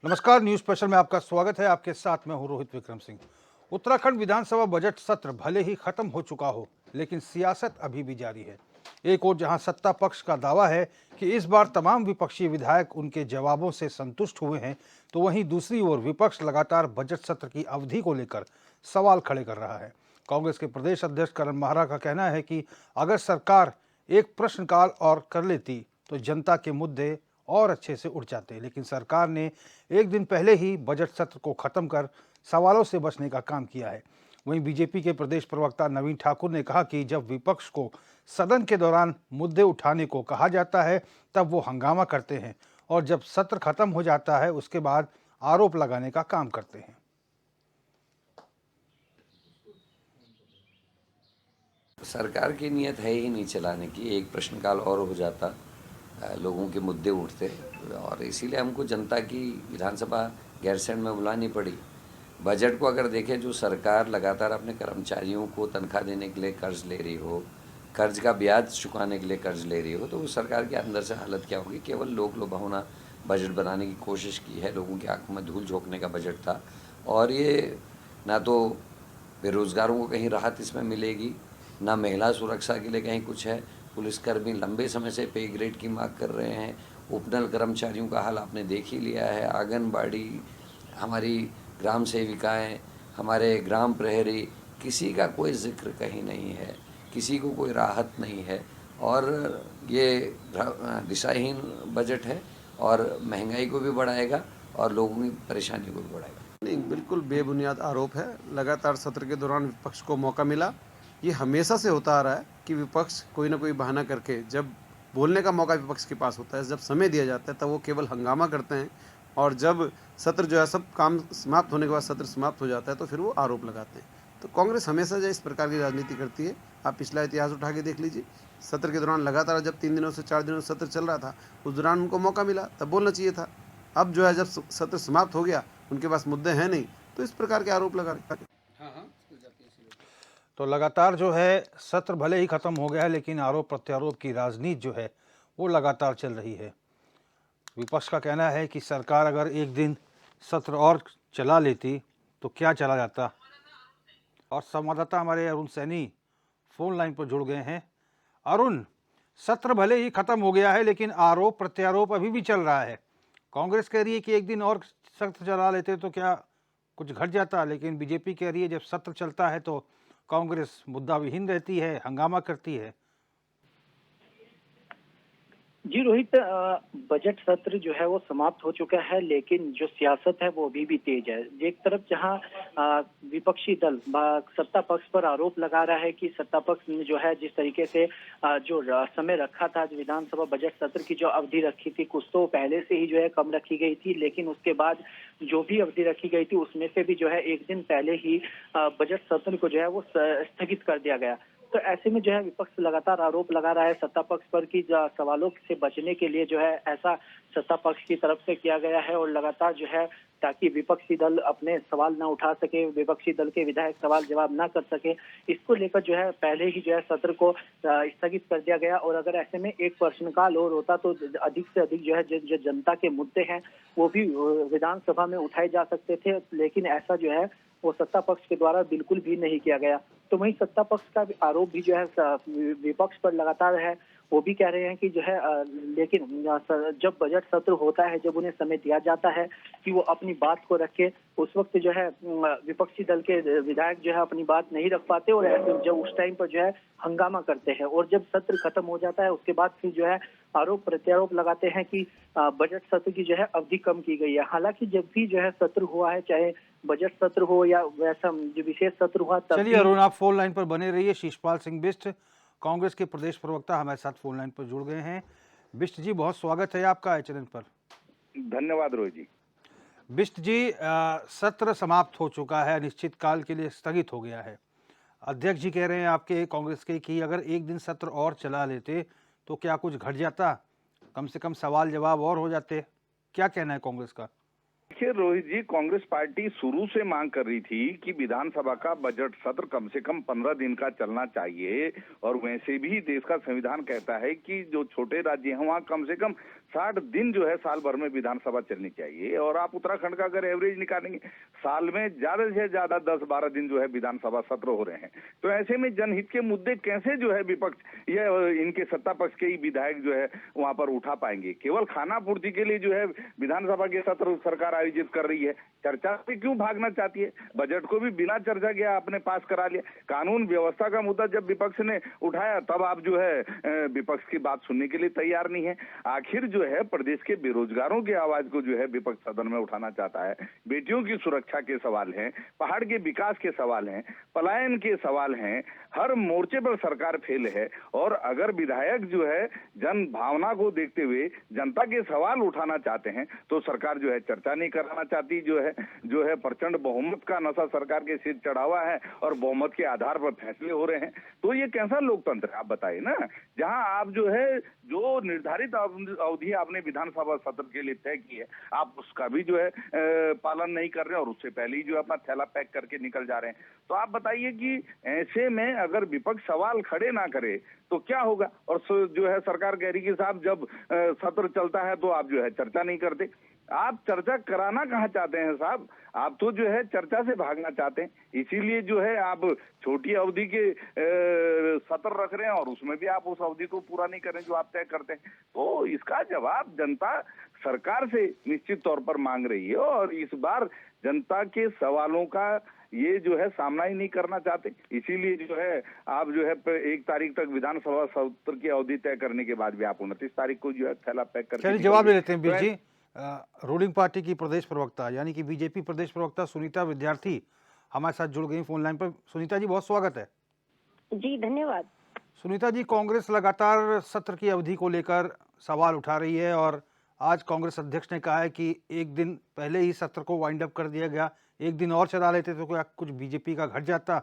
नमस्कार, news special में आपका स्वागत है। आपके साथ मैं हूं रोहित विक्रम सिंह। उत्तराखंड विधानसभा बजट सत्र भले ही खत्म हो चुका हो, लेकिन सियासत अभी भी जारी है। एक ओर जहां सत्ता पक्ष का दावा है कि इस बार तमाम विपक्षी विधायक उनके जवाबों से संतुष्ट हुए हैं, तो वहीं दूसरी ओर विपक्ष लगातार बजट सत्र की अवधि को लेकर सवाल खड़े कर रहा है। कांग्रेस के प्रदेश अध्यक्ष करण माहरा का कहना है कि अगर सरकार एक प्रश्नकाल और कर लेती तो जनता के मुद्दे और अच्छे से उठ जाते, लेकिन सरकार ने एक दिन पहले ही बजट सत्र को खत्म कर सवालों से बचने का काम किया है। वहीं बीजेपी के प्रदेश प्रवक्ता नवीन ठाकुर ने कहा कि जब विपक्ष को सदन के दौरान मुद्दे उठाने को कहा जाता है तब वो हंगामा करते हैं, और जब सत्र खत्म हो जाता है उसके बाद आरोप लगाने का काम करते हैं। सरकार की नीयत है ही नहीं चलाने की। एक प्रश्नकाल और हो जाता, लोगों के मुद्दे उठते, और इसीलिए हमको जनता की विधानसभा गैरसैंण में बुलानी पड़ी। बजट को अगर देखें, जो सरकार लगातार अपने कर्मचारियों को तनख्वाह देने के लिए कर्ज ले रही हो, कर्ज का ब्याज चुकाने के लिए कर्ज ले रही हो, तो उस सरकार के अंदर से हालत क्या होगी। केवल लोक लुभावना बजट बनाने की कोशिश की है, लोगों की आंखों में धूल झोंकने का बजट था। और ये ना तो बेरोजगारों को कहीं राहत इसमें मिलेगी, ना महिला सुरक्षा के लिए कहीं कुछ है। पुलिसकर्मी लंबे समय से पे ग्रेड की मांग कर रहे हैं। उपनल कर्मचारियों का हाल आपने देख ही लिया है। आंगनबाड़ी, हमारी ग्राम सेविकाएं, हमारे ग्राम प्रहरी, किसी का कोई जिक्र कहीं नहीं है, किसी को कोई राहत नहीं है। और ये दिशाहीन बजट है, और महंगाई को भी बढ़ाएगा और लोगों की परेशानी को भी बढ़ाएगा। नहीं, बिल्कुल बेबुनियाद आरोप है। लगातार सत्र के दौरान विपक्ष को मौका मिला। ये हमेशा से होता आ रहा है कि विपक्ष कोई ना कोई बहाना करके, जब बोलने का मौका विपक्ष के पास होता है, जब समय दिया जाता है, तब वो केवल हंगामा करते हैं, और जब सत्र जो है, सब काम समाप्त होने के बाद सत्र समाप्त हो जाता है, तो फिर वो आरोप लगाते हैं। तो कांग्रेस हमेशा जो इस प्रकार की राजनीति करती है। आप पिछला इतिहास उठा के देख लीजिए। सत्र के दौरान लगातार जब 3 दिनों से 4 दिनों से सत्र चल रहा था, उस दौरान उनको मौका मिला, तब बोलना चाहिए था। अब जो है, जब सत्र समाप्त हो गया, उनके पास मुद्दे हैं नहीं, तो इस प्रकार के आरोप लगा रहे हैं। तो लगातार जो है सत्र भले ही खत्म हो गया है, लेकिन आरोप प्रत्यारोप की राजनीति जो है वो लगातार चल रही है। विपक्ष का कहना है कि सरकार अगर एक दिन सत्र और चला लेती तो क्या चला जाता। और संवाददाता हमारे अरुण सैनी फोन लाइन पर जुड़ गए हैं। अरुण, सत्र भले ही खत्म हो गया है, लेकिन आरोप प्रत्यारोप अभी भी चल रहा है। कांग्रेस कह रही है कि एक दिन और सत्र चला लेते तो क्या कुछ घट जाता, लेकिन बीजेपी कह रही है जब सत्र चलता है तो कांग्रेस मुद्दा विहीन रहती है, हंगामा करती है। जी रोहित, बजट सत्र जो है वो समाप्त हो चुका है, लेकिन जो सियासत है वो अभी भी तेज है। एक तरफ जहां विपक्षी दल सत्ता पक्ष पर आरोप लगा रहा है कि सत्ता पक्ष ने जो है जिस तरीके से जो समय रखा था, जो विधानसभा बजट सत्र की जो अवधि रखी थी, कुछ तो पहले से ही जो है कम रखी गई थी, लेकिन उसके बाद जो भी अवधि रखी गई थी उसमें से भी जो है एक दिन पहले ही बजट सत्र को जो है वो स्थगित कर दिया गया। तो ऐसे में जो है विपक्ष लगातार आरोप लगा रहा है सत्ता पक्ष पर कि सवालों से बचने के लिए जो है ऐसा सत्ता पक्ष की तरफ से किया गया है, और लगातार जो है ताकि विपक्षी दल अपने सवाल ना उठा सके, विपक्षी दल के विधायक सवाल जवाब ना कर सके, इसको लेकर जो है पहले ही जो है सत्र को स्थगित कर दिया गया। और अगर ऐसे में एक प्रश्नकाल और होता तो अधिक से अधिक जो है जो जनता के मुद्दे हैं वो भी विधानसभा में उठाए जा सकते थे, लेकिन ऐसा जो है वो सत्ता पक्ष के द्वारा बिल्कुल भी नहीं किया गया। तो वहीं सत्ता पक्ष का आरोप भी जो है विपक्ष पर लगातार है। वो भी कह रहे हैं कि जो है लेकिन जब बजट सत्र होता है, जब उन्हें समय दिया जाता है कि वो अपनी बात को रखे, उस वक्त जो है विपक्षी दल के विधायक जो है अपनी बात नहीं रख पाते, और जब उस टाइम पर जो है हंगामा करते हैं, और जब सत्र खत्म हो जाता है उसके बाद फिर जो है आरोप प्रत्यारोप लगाते हैं कि बजट सत्र की जो है अवधि कम की गई है। हालांकि जब भी जो है सत्र हुआ है, चाहे बजट सत्र हो या वैसा जो विशेष सत्र हुआ, तब चलिए अरुण, आप फोन लाइन पर बने रहिए। शिषपाल सिंह बिष्ट, कांग्रेस के प्रदेश प्रवक्ता, हमारे साथ फोन लाइन पर जुड़ गए हैं। बिष्ट जी, बहुत स्वागत है आपका चैनल पर। धन्यवाद रोहित जी। बिष्ट जी, सत्र समाप्त हो चुका है, अनिश्चित काल के लिए स्थगित हो गया है। अध्यक्ष जी कह रहे हैं आपके कांग्रेस के कि अगर एक दिन सत्र और चला लेते तो क्या कुछ घट जाता, कम से कम सवाल जवाब और हो जाते। क्या कहना है कांग्रेस का? देखिए रोहित जी, कांग्रेस पार्टी शुरू से मांग कर रही थी कि विधानसभा का बजट सत्र कम से कम 15 दिन का चलना चाहिए, और वैसे भी देश का संविधान कहता है कि जो छोटे राज्य हैं वहाँ कम से कम 60 दिन जो है साल भर में विधानसभा चलनी चाहिए। और आप उत्तराखंड का अगर एवरेज निकालेंगे, साल में ज्यादा से ज्यादा 10-12 दिन जो है विधानसभा सत्र हो रहे हैं। तो ऐसे में जनहित के मुद्दे कैसे जो है विपक्ष या इनके सत्ता पक्ष के ही विधायक जो है वहां पर उठा पाएंगे? केवल खाना पूर्ति के लिए जो है विधानसभा के सत्र सरकार आयोजित कर रही है। चर्चा से क्यों भागना चाहती है? बजट को भी बिना चर्चा के आपने पास करा लिया। कानून व्यवस्था का मुद्दा जब विपक्ष ने उठाया तब आप जो है विपक्ष की बात सुनने के लिए तैयार नहीं है। आखिर जो है प्रदेश के बेरोजगारों की आवाज को जो है विपक्ष सदन में उठाना चाहता है। बेटियों की सुरक्षा के सवाल हैं, पहाड़ के विकास के सवाल हैं, पलायन के सवाल हैं, हर मोर्चे पर सरकार फेल है। और अगर विधायक जो है जन भावना को देखते हुए जनता के सवाल उठाना चाहते हैं तो सरकार जो है चर्चा नहीं कराना चाहती। जो है प्रचंड बहुमत का नशा सरकार के सिर चढ़ा हुआ है और बहुमत के आधार पर फैसले हो रहे हैं। तो ये कैसा लोकतंत्र है आप बताइए ना, जहां आप जो है जो निर्धारित अवधि आपने विधानसभा सत्र के लिए तय की है आप उसका भी जो है पालन नहीं कर रहे हैं और उससे पहले ही जो है अपना थैला पैक करके निकल जा रहे हैं। तो आप बताइए कि ऐसे में अगर विपक्ष सवाल खड़े ना करे तो क्या होगा? और जो है सरकार कह रही कि साहब जब सत्र चलता है तो आप जो है चर्चा नहीं करते। आप चर्चा कराना कहाँ चाहते हैं साहब? आप तो जो है चर्चा से भागना चाहते हैं। इसीलिए जो है आप छोटी अवधि के सत्र रख रहे हैं और उसमें भी आप उस अवधि को पूरा नहीं करें जो आप तय करते हैं। तो इसका जवाब जनता सरकार से निश्चित तौर पर मांग रही है और इस बार जनता के सवालों का ये जो है सामना ही नहीं करना चाहते। इसीलिए जो है आप जो है 1 तारीख तक विधानसभा सत्र की अवधि तय करने के बाद भी आप 29 तारीख को जो है थैला पैक करके चलिए जवाब ले लेते हैं बीर जी। रूलिंग पार्टी की प्रदेश प्रवक्ता यानी कि बीजेपी प्रदेश प्रवक्ता सुनीता विद्यार्थी हमारे साथ जुड़ गई फोन लाइन पर। सुनीता जी बहुत स्वागत है। जी धन्यवाद। सुनीता जी, कांग्रेस लगातार सत्र की अवधि को लेकर सवाल उठा रही है और आज कांग्रेस अध्यक्ष ने कहा है कि एक दिन पहले ही सत्र को वाइंड अप कर दिया गया, एक दिन और चला लेते तो क्या कुछ बीजेपी का घट जाता।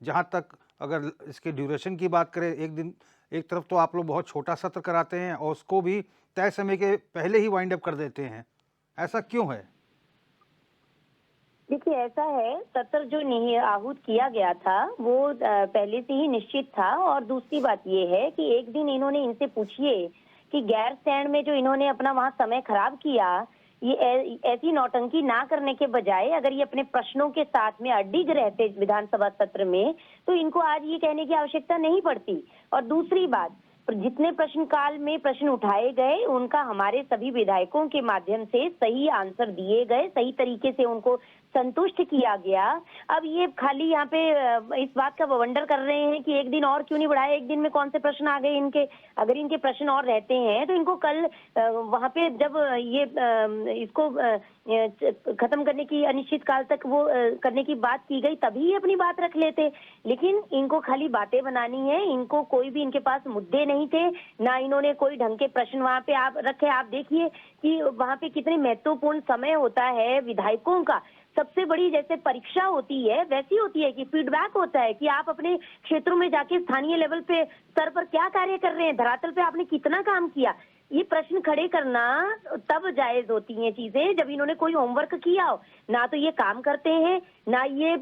जहाँ तक अगर इसके ड्यूरेशन की बात करें, एक दिन एक तरफ तो आप लोग बहुत छोटा सत्र कराते हैं और उसको भी तय समय के पहले ही वाइंड अप कर देते हैं, ऐसा क्यों है? देखिए ऐसा है, सत्र जो आहूत किया गया था वो पहले से ही निश्चित था। और दूसरी बात ये है कि एक दिन इन्होंने इनसे पूछिए कि गैर स्टैंड में जो इन्होंने अपना वहाँ समय खराब किया, ये ऐसी नौटंकी ना करने के बजाय अगर ये अपने प्रश्नों के साथ में अडिग रहते विधानसभा सत्र में तो इनको आज ये कहने की आवश्यकता नहीं पड़ती। और दूसरी बात, जितने प्रश्नकाल में प्रश्न उठाए गए उनका हमारे सभी विधायकों के माध्यम से सही आंसर दिए गए, सही तरीके से उनको संतुष्ट किया गया। अब ये खाली यहाँ पे इस बात का वंडर कर रहे हैं कि एक दिन और क्यों नहीं बढ़ाया, एक दिन में कौन से प्रश्न आ गए इनके। अगर इनके प्रश्न और रहते हैं तो इनको कल वहाँ पे जब ये इसको खत्म करने की अनिश्चित काल तक वो करने की बात की गई तभी अपनी बात रख लेते। लेकिन इनको खाली बातें बनानी है, इनको कोई भी इनके पास मुद्दे नहीं थे, ना इन्होंने कोई ढंग के प्रश्न वहाँ पे आप रखे। आप देखिए कि वहाँ पे कितने महत्वपूर्ण समय होता है विधायकों का। सबसे बड़ी जैसे परीक्षा होती है वैसी होती है कि फीडबैक होता है कि आप अपने क्षेत्रों में जाके स्थानीय लेवल पे स्तर पर क्या कार्य कर रहे हैं, धरातल पे आपने कितना काम किया। ये प्रश्न खड़े करना तब जायज होती हैं चीजें जब इन्होंने कोई होमवर्क किया हो। ना तो ये काम करते हैं, ना ये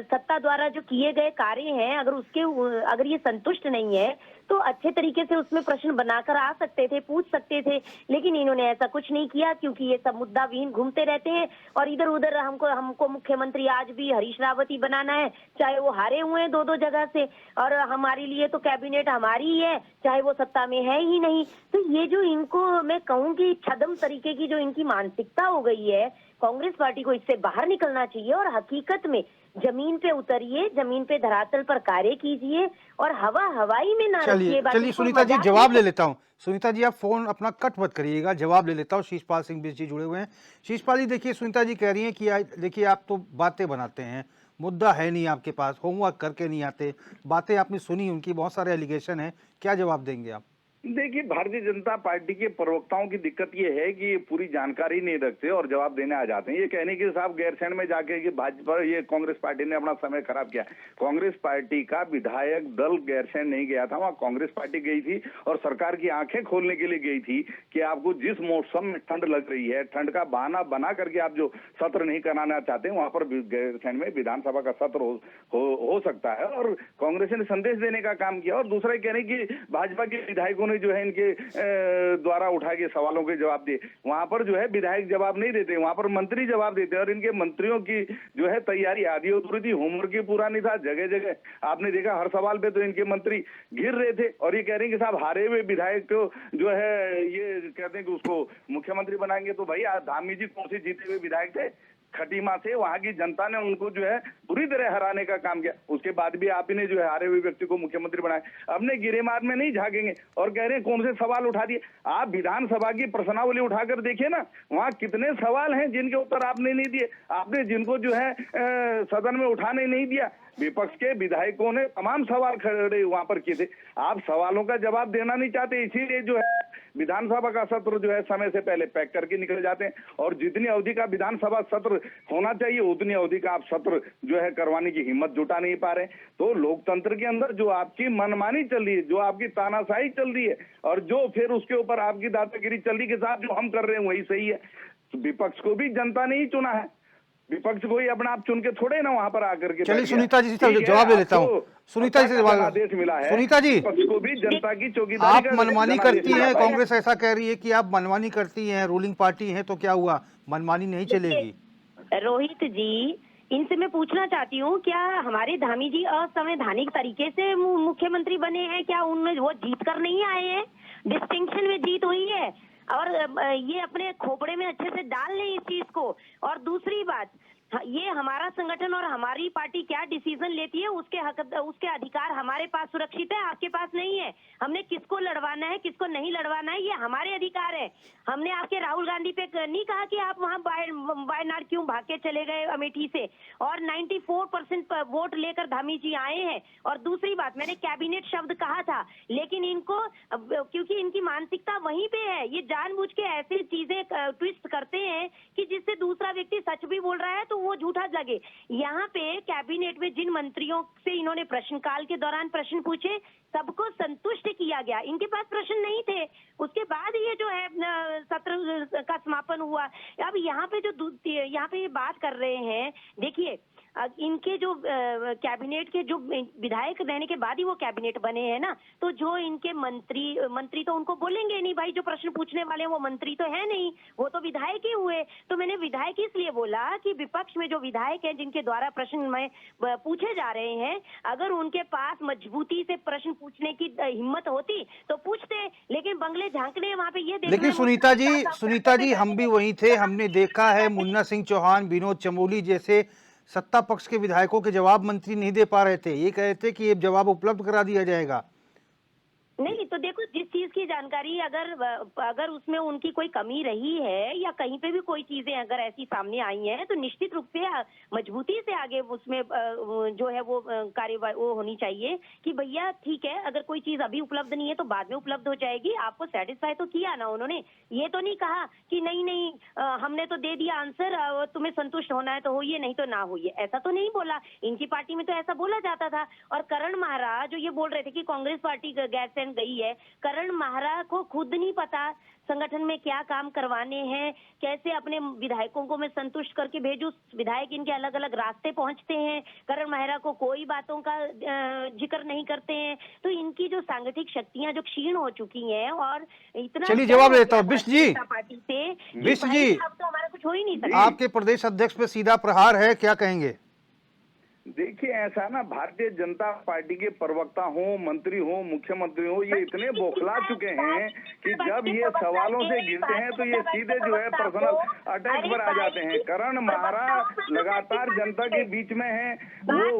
सत्ता द्वारा जो किए गए कार्य हैं अगर ये संतुष्ट नहीं है तो अच्छे तरीके से उसमें प्रश्न बनाकर आ सकते थे, पूछ सकते थे। लेकिन इन्होंने ऐसा कुछ नहीं किया क्योंकि ये सब मुद्दा विहीन घूमते रहते हैं और इधर उधर हमको मुख्यमंत्री आज भी हरीश रावत ही बनाना है, चाहे वो हारे हुए हैं 2-2 जगह से, और हमारे लिए तो कैबिनेट हमारी ही है चाहे वो सत्ता में है ही नहीं। तो ये जो इनको मैं कहूँ कि छदम तरीके की जो इनकी मानसिकता हो गई है, कांग्रेस पार्टी को इससे बाहर निकलना चाहिए और हकीकत में जमीन पे उतरिए, जमीन पे धरातल पर कार्य कीजिए और हवाई में ना रखिए। चलिए सुनीता जी जवाब ले लेता हूँ। सुनीता जी आप फोन अपना कट मत करिएगा, जवाब ले लेता हूँ। शीशपाल सिंह बिष्ट जी जुड़े हुए हैं। शीशपाल जी देखिए, सुनीता जी कह रही हैं कि देखिए आप तो बातें बनाते हैं, मुद्दा है नहीं आपके पास, होमवर्क करके नहीं आते, बातें आपने सुनी, उनकी बहुत सारे एलिगेशन है, क्या जवाब देंगे आप? देखिए, भारतीय जनता पार्टी के प्रवक्ताओं की दिक्कत ये है कि ये पूरी जानकारी नहीं रखते और जवाब देने आ जाते हैं। ये कहने के साहब गैरसैंण में जाके कि भाजपा ये कांग्रेस पार्टी ने अपना समय खराब किया। कांग्रेस पार्टी का विधायक दल गैरसैंण नहीं गया था, वहां कांग्रेस पार्टी गई थी और सरकार की आंखें खोलने के लिए गई थी कि आपको जिस मौसम में ठंड लग रही है, ठंड का बहाना बना करके आप जो सत्र नहीं कराना चाहते वहां पर गैरसैंण में विधानसभा का सत्र हो सकता है और कांग्रेस ने संदेश देने का काम किया। और दूसरा कह रहे कि भाजपा के विधायकों ने ने जो है इनके द्वारा उठाए गए सवालों के जवाब दिए। वहां पर जो है विधायक जवाब नहीं देते, वहां पर मंत्री जवाब देते हैं। और इनके मंत्रियों की जो है तैयारी आधी अधूरी थी, होमवर्क ही पूरा नहीं था। जगह जगह आपने देखा हर सवाल पे तो इनके मंत्री घिर रहे थे और ये कह रहे हैं कि साहब हारे हुए विधायक को जो है ये कहते हैं कि उसको मुख्यमंत्री बनाएंगे। तो भाई धामी जी कौन से जीते हुए विधायक थे? खटीमा से वहां की जनता ने उनको जो है पूरी तरह हराने का काम किया। उसके बाद भी आप इन्हें जो है हारे हुए व्यक्ति को मुख्यमंत्री बनाए। अपने गिरेमार में नहीं झांकेंगे और कह रहे हैं कौन से सवाल उठा दिए। आप विधानसभा की प्रश्नावली उठाकर देखिए ना, वहां कितने सवाल हैं जिनके उत्तर आपने नहीं दिए। आपने जिनको जो है सदन में उठाने नहीं दिया। विपक्ष के विधायकों ने तमाम सवाल खड़े वहां पर किए थे। आप सवालों का जवाब देना नहीं चाहते, इसीलिए जो है विधानसभा का सत्र जो है समय से पहले पैक करके निकल जाते हैं। और जितनी अवधि का विधानसभा सत्र होना चाहिए उतनी अवधि का आप सत्र जो है करवाने की हिम्मत जुटा नहीं पा रहे। तो लोकतंत्र के अंदर जो आपकी मनमानी चल रही है, जो आपकी तानाशाही चल रही है और जो फिर उसके ऊपर आपकी दादागिरी चल रही के साथ जो हम कर रहे हैं वही सही है। विपक्ष को भी जनता ने ही चुना है, विपक्ष को ही अपना आप चुन के थोड़े ना वहां पर आकर के। चलिए सुनीता जी से जवाब ले लेता हूँ। सुनीता जी से जवाब, आदेश मिला है सुनीता जी, विपक्ष को भी जनता की चौकीदारी आप मनमानी करती हैं, कांग्रेस ऐसा कह रही है कि आप मनमानी करती हैं, रूलिंग पार्टी हैं, तो क्या हुआ, मनमानी नहीं चलेगी? रोहित जी, इनसे मैं पूछना चाहती हूँ, क्या हमारे धामी जी असंवैधानिक तरीके से मुख्यमंत्री बने हैं? क्या उनमें वो जीत कर नहीं आए हैं? डिस्टिंक्शन में जीत हुई है और ये अपने खोपड़े में अच्छे से डाल लें इस चीज को। और दूसरी बात, ये हमारा संगठन और हमारी पार्टी क्या डिसीजन लेती है उसके अधिकार हमारे पास सुरक्षित है, आपके पास नहीं है। हमने किसको लड़वाना है किसको नहीं लड़वाना है ये हमारे अधिकार है। हमने आपके राहुल गांधी पे नहीं कहा कि आप वहां वायनाड क्यों भाग के चले गए अमेठी से, और 94% वोट लेकर धामी जी आए हैं। और दूसरी बात, मैंने कैबिनेट शब्द कहा था, लेकिन इनको क्योंकि इनकी मानसिकता वहीं पे है, ये जानबूझ के ऐसी चीजें ट्विस्ट करते हैं कि जिससे दूसरा व्यक्ति सच भी बोल रहा है तो वो झूठा लगे। यहाँ पे कैबिनेट में जिन मंत्रियों से इन्होंने प्रश्नकाल के दौरान प्रश्न पूछे सबको संतुष्ट किया गया, इनके पास प्रश्न नहीं थे। उसके बाद ये जो है सत्र का समापन हुआ। अब यहाँ पे ये बात कर रहे हैं, देखिए इनके जो कैबिनेट के जो विधायक रहने के बाद ही वो कैबिनेट बने हैं ना, तो जो इनके मंत्री तो उनको बोलेंगे नहीं, भाई जो प्रश्न पूछने वाले हैं वो मंत्री तो है नहीं, वो तो विधायक ही हुए। तो मैंने विधायक इसलिए बोला कि विपक्ष में जो विधायक हैं जिनके द्वारा प्रश्न में पूछे जा रहे हैं, अगर उनके पास मजबूती से प्रश्न पूछने की हिम्मत होती तो पूछते, लेकिन बंगले झांकने वहां पे ये। लेकिन सुनीता जी हम भी वहीं थे, हमने देखा है मुन्ना सिंह चौहान, विनोद चमोली जैसे सत्ता पक्ष के विधायकों के जवाब मंत्री नहीं दे पा रहे थे। ये कह रहे थे कि ये जवाब उपलब्ध करा दिया जाएगा। नहीं तो देखो, जिस चीज की जानकारी अगर उसमें उनकी कोई कमी रही है या कहीं पे भी कोई चीजें अगर ऐसी सामने आई हैं तो निश्चित रूप से मजबूती से आगे उसमें जो है वो कार्यवाही वो होनी चाहिए कि भैया ठीक है, अगर कोई चीज अभी उपलब्ध नहीं है तो बाद में उपलब्ध हो जाएगी। आपको सेटिस्फाई तो किया ना उन्होंने, ये तो नहीं कहा कि नहीं हमने तो दे दिया आंसर, तुम्हें संतुष्ट होना है तो होइए नहीं तो ना होइए, ऐसा तो नहीं बोला। इनकी पार्टी में तो ऐसा बोला जाता था। और करण महाराज जो ये बोल रहे थे कि कांग्रेस पार्टी गैरसैंण गई है, करण महाराज को खुद नहीं पता संगठन में क्या काम करवाने हैं, कैसे अपने विधायकों को मैं संतुष्ट करके भेजूं। विधायक इनके अलग अलग रास्ते पहुंचते हैं, करण महाराज को कोई बातों का जिक्र नहीं करते हैं। तो इनकी जो सांगठनिक शक्तियां जो क्षीण हो चुकी हैं और इतना। चलिए जवाब देता हूँ बिष्ट जी। पार्टी से बिष्ट जी, अब तो हमारा कुछ हो ही नहीं सकता। आपके प्रदेश अध्यक्ष पे सीधा प्रहार है, क्या कहेंगे? देखिए ऐसा ना, भारतीय जनता पार्टी के प्रवक्ता हो, मंत्री हो, मुख्यमंत्री हो, ये इतने बौखला चुके हैं कि जब ये सवालों से गिरते हैं तो ये सीधे जो है पर्सनल अटैक पर आ जाते हैं। करण महाराज लगातार जनता के बीच में हैं, वो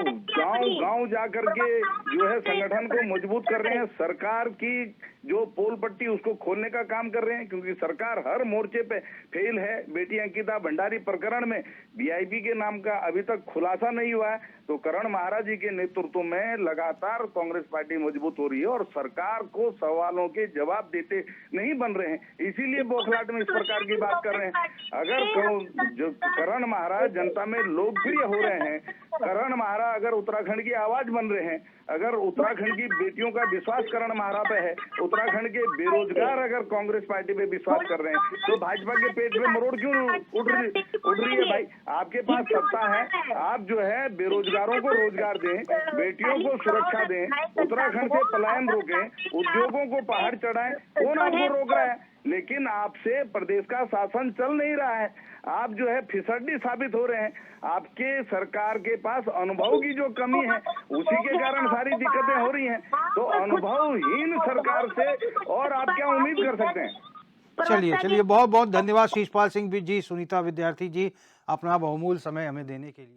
गांव जा करके जो है संगठन को मजबूत कर रहे हैं। सरकार की जो पोल पट्टी उसको खोलने का काम कर रहे हैं, क्योंकि सरकार हर मोर्चे पे फेल है। बेटी अंकिता भंडारी प्रकरण में वीआईपी के नाम का अभी तक खुलासा नहीं हुआ है। तो करण महाराज जी के नेतृत्व में लगातार कांग्रेस पार्टी मजबूत हो रही है और सरकार को सवालों के जवाब देते नहीं बन रहे हैं, इसीलिए बौखलाहट में इस प्रकार की बात कर रहे हैं। अगर जो करण महाराज जनता में लोकप्रिय हो रहे हैं, करण महाराज अगर उत्तराखंड की आवाज बन रहे हैं, अगर उत्तराखंड की बेटियों का विश्वास करण महाराज पे है, उत्तराखंड के बेरोजगार अगर कांग्रेस पार्टी पे विश्वास कर रहे हैं तो भाजपा के पेट में मरोड़ क्यों उठ रही है भाई? आपके पास सत्ता है, आप जो है बेरोजगारों को रोजगार दें, बेटियों को सुरक्षा दें, उत्तराखंड से पलायन रोकें, उद्योगों को पहाड़ चढ़ाएं, कौन आपको रोक रहा है? लेकिन आपसे प्रदेश का शासन चल नहीं रहा है, आप जो है फिसड्डी साबित हो रहे हैं। आपके सरकार के पास अनुभव की जो कमी है उसी के कारण सारी दिक्कतें हो रही हैं। तो अनुभवहीन सरकार से और आप क्या उम्मीद कर सकते हैं? चलिए बहुत बहुत धन्यवाद शीशपाल सिंह जी, सुनीता विद्यार्थी जी, अपना बहुमूल्य समय हमें देने के लिए।